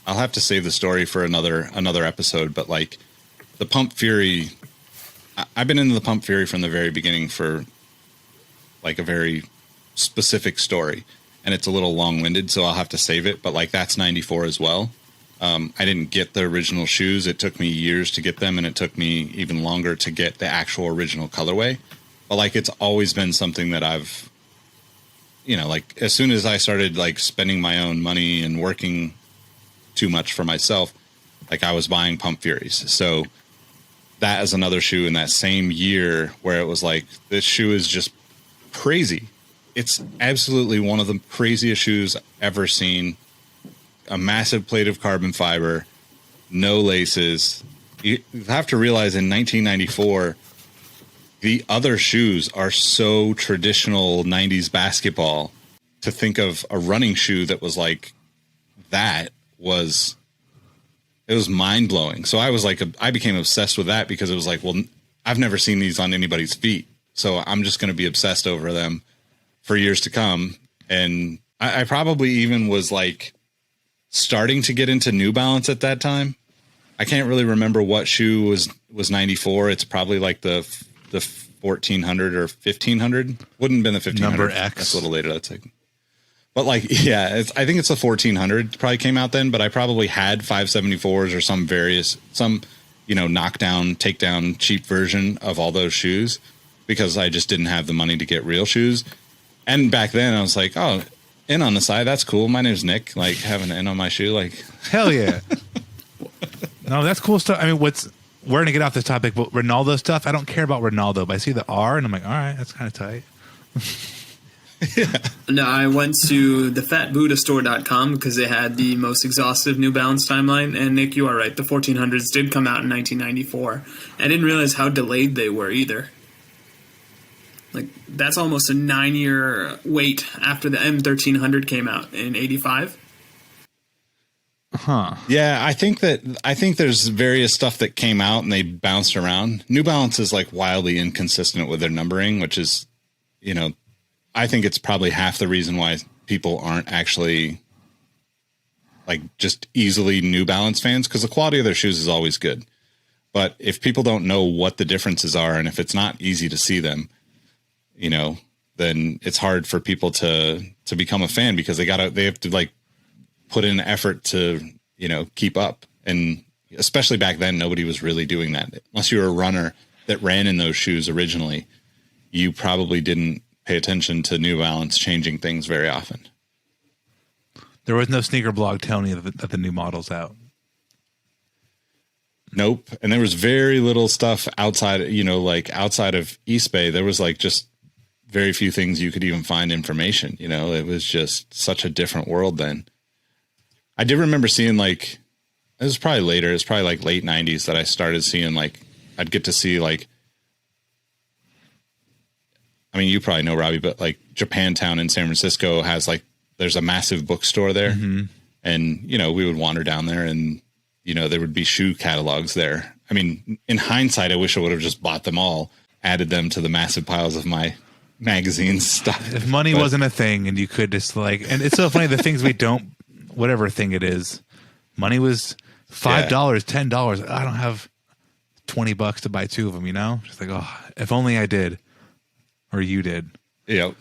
have to save the story for another episode, but like the Pump Fury, I've been into the Pump Fury from the very beginning for like a very specific story, and it's a little long-winded, so I'll have to save it. But like that's 94 as well. I didn't get the original shoes. It took me years to get them, and it took me even longer to get the actual original colorway. But like it's always been something that I've, like as soon as I started like spending my own money and working too much for myself, like I was buying Pump Furies. So that is another shoe in that same year where it was like, this shoe is just crazy. It's absolutely one of the craziest shoes I've ever seen. A massive plate of carbon fiber, no laces. You have to realize in 1994, the other shoes are so traditional 90s basketball. To think of a running shoe that was like that was mind blowing. So I was like, I became obsessed with that because it was like, well, I've never seen these on anybody's feet. So I'm just going to be obsessed over them for years to come. And I probably even was like starting to get into New Balance at that time. I can't really remember what shoe was 94. It's probably like the 1400 or 1500. Wouldn't have been the 1500. Number X. That's a little later. That's like, but like, yeah, I think it's the 1400 probably came out then, but I probably had 574s or some knockdown, takedown, cheap version of all those shoes because I just didn't have the money to get real shoes. And back then I was like, oh, N on the side. That's cool. My name's Nick. Like having an N on my shoe. Like hell yeah. No, that's cool stuff. I mean, we're going to get off this topic, but Ronaldo stuff, I don't care about Ronaldo, but I see the R and I'm like, all right, that's kind of tight. Yeah. No, I went to thefatbuddhastore.com because they had the most exhaustive New Balance timeline. And Nick, you are right. The 1400s did come out in 1994. I didn't realize how delayed they were either. Like, that's almost a 9-year wait after the M1300 came out in 85. Huh. Yeah, I think there's various stuff that came out and they bounced around. New Balance is like wildly inconsistent with their numbering, which is, I think it's probably half the reason why people aren't actually like just easily New Balance fans, because the quality of their shoes is always good. But if people don't know what the differences are and if it's not easy to see them, then it's hard for people to become a fan, because they have to like put in effort to, keep up. And especially back then, nobody was really doing that. Unless you were a runner that ran in those shoes originally, you probably didn't pay attention to New Balance changing things very often. There was no sneaker blog telling you that the new model's out. Nope. And there was very little stuff outside, outside of East Bay. There was like just very few things you could even find information. It was just such a different world then. I did remember seeing like, it was probably later. It was probably like late 90s that I started seeing like, I'd get to see like, I mean, you probably know, Robbie, but like Japantown in San Francisco has like, there's a massive bookstore there. Mm-hmm. And, we would wander down there and, there would be shoe catalogs there. I mean, in hindsight, I wish I would have just bought them all, added them to the massive piles of my magazines stuff. If money wasn't a thing and you could just like, and it's so funny, the things we don't, whatever thing it is, money was $5, $10. I don't have $20 to buy two of them, just like, oh, if only I did. Or you did. Yep.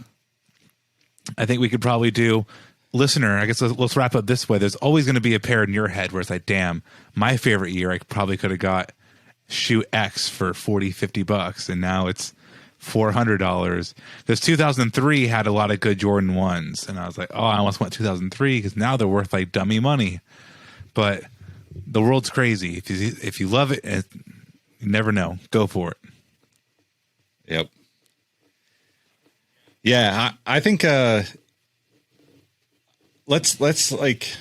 I think we could probably do, listener, I guess let's wrap up this way. There's always going to be a pair in your head where it's like, damn, my favorite year, I probably could have got shoe X for $40, $50, and now it's $400. Because 2003 had a lot of good Jordan 1s, and I was like, oh, I almost want 2003 because now they're worth like dummy money. But the world's crazy. If you love it, you never know. Go for it. Yep. Yeah, I think let's like,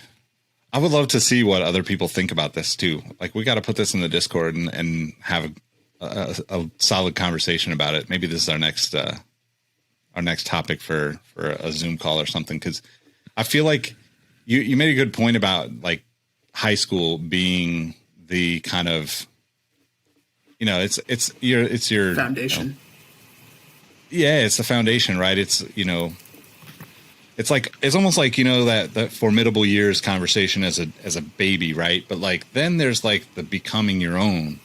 I would love to see what other people think about this too. Like, we got to put this in the Discord and have a solid conversation about it. Maybe this is our next topic for a Zoom call or something, because I feel like you made a good point about like high school being the kind of, it's your foundation. Yeah, it's the foundation, right? It's, it's almost like, that formidable years conversation as a baby, right? But like, then there's like the becoming your own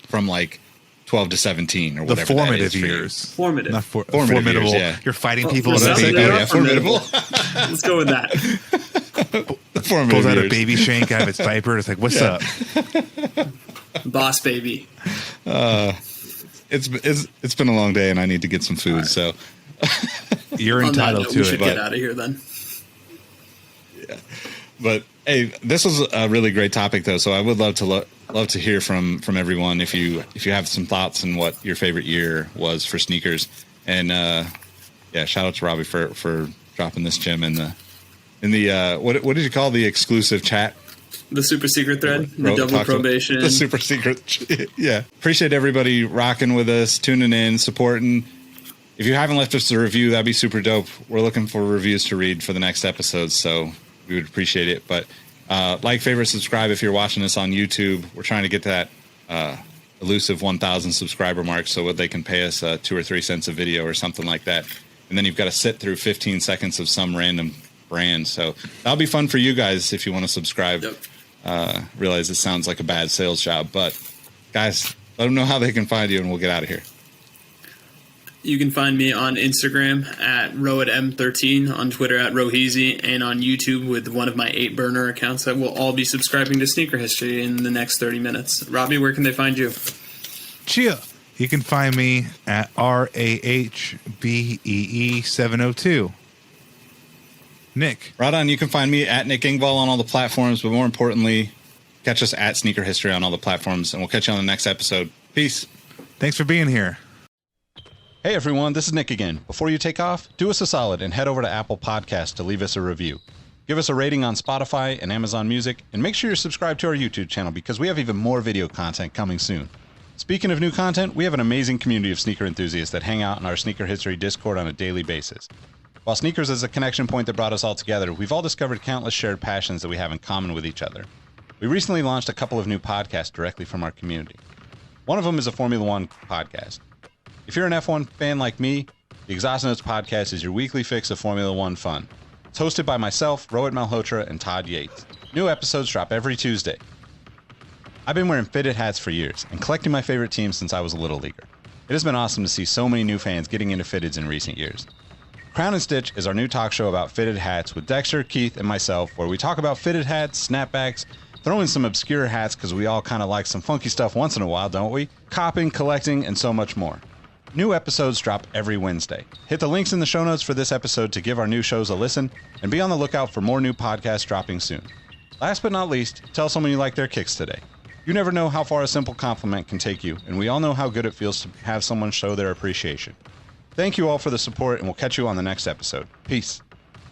from like 12 to 17 or whatever. The formative years. Formative. Not formidable. Years, yeah. You're fighting people as a baby. Yeah, formidable. Let's go with that. Pulls out a baby shank out of its diaper. It's like, what's up? Boss baby. It's been a long day and I need to get some food. Right. So you're entitled to it. We should get out of here then. Yeah. But hey, this was a really great topic though. So I would love to hear from everyone if you have some thoughts on what your favorite year was for sneakers. And shout out to Robbie for dropping this gem in the what did you call the exclusive chat? The super secret thread, the double probation. The super secret. Yeah. Appreciate everybody rocking with us, tuning in, supporting. If you haven't left us a review, that'd be super dope. We're looking for reviews to read for the next episode, so we would appreciate it. But like, favorite, subscribe if you're watching us on YouTube. We're trying to get to that elusive 1,000 subscriber mark so they can pay us 2 or 3 cents a video or something like that. And then you've got to sit through 15 seconds of some random brand. So that'll be fun for you guys if you want to subscribe. Yep. Realize it sounds like a bad sales job, but guys, let them know how they can find you and we'll get out of here. You can find me on Instagram at RohitM13, on Twitter at Roheezy, and on YouTube with one of my 8 burner accounts that will all be subscribing to Sneaker History in the next 30 minutes. Robbie, where can they find you? Chia. You can find me at RAHBEE702. Nick. Right on. You can find me at Nick Ingval on all the platforms, but more importantly, catch us at Sneaker History on all the platforms, and we'll catch you on the next episode. Peace. Thanks for being here. Hey everyone, this is Nick again. Before you take off, do us a solid and head over to Apple Podcasts to leave us a review. Give us a rating on Spotify and Amazon Music, and make sure you're subscribed to our YouTube channel because we have even more video content coming soon. Speaking of new content, we have an amazing community of sneaker enthusiasts that hang out in our Sneaker History Discord on a daily basis. While sneakers is a connection point that brought us all together, we've all discovered countless shared passions that we have in common with each other. We recently launched a couple of new podcasts directly from our community. One of them is a Formula One podcast. If you're an F1 fan like me, the Exhaust Notes podcast is your weekly fix of Formula One fun. It's hosted by myself, Rohit Malhotra, and Todd Yates. New episodes drop every Tuesday. I've been wearing fitted hats for years and collecting my favorite teams since I was a little leaguer. It has been awesome to see so many new fans getting into fitteds in recent years. Crown and Stitch is our new talk show about fitted hats with Dexter, Keith, and myself, where we talk about fitted hats, snapbacks, throw in some obscure hats because we all kind of like some funky stuff once in a while, don't we? Copping, collecting, and so much more. New episodes drop every Wednesday. Hit the links in the show notes for this episode to give our new shows a listen, and be on the lookout for more new podcasts dropping soon. Last but not least, tell someone you like their kicks today. You never know how far a simple compliment can take you, and we all know how good it feels to have someone show their appreciation. Thank you all for the support, and we'll catch you on the next episode. Peace.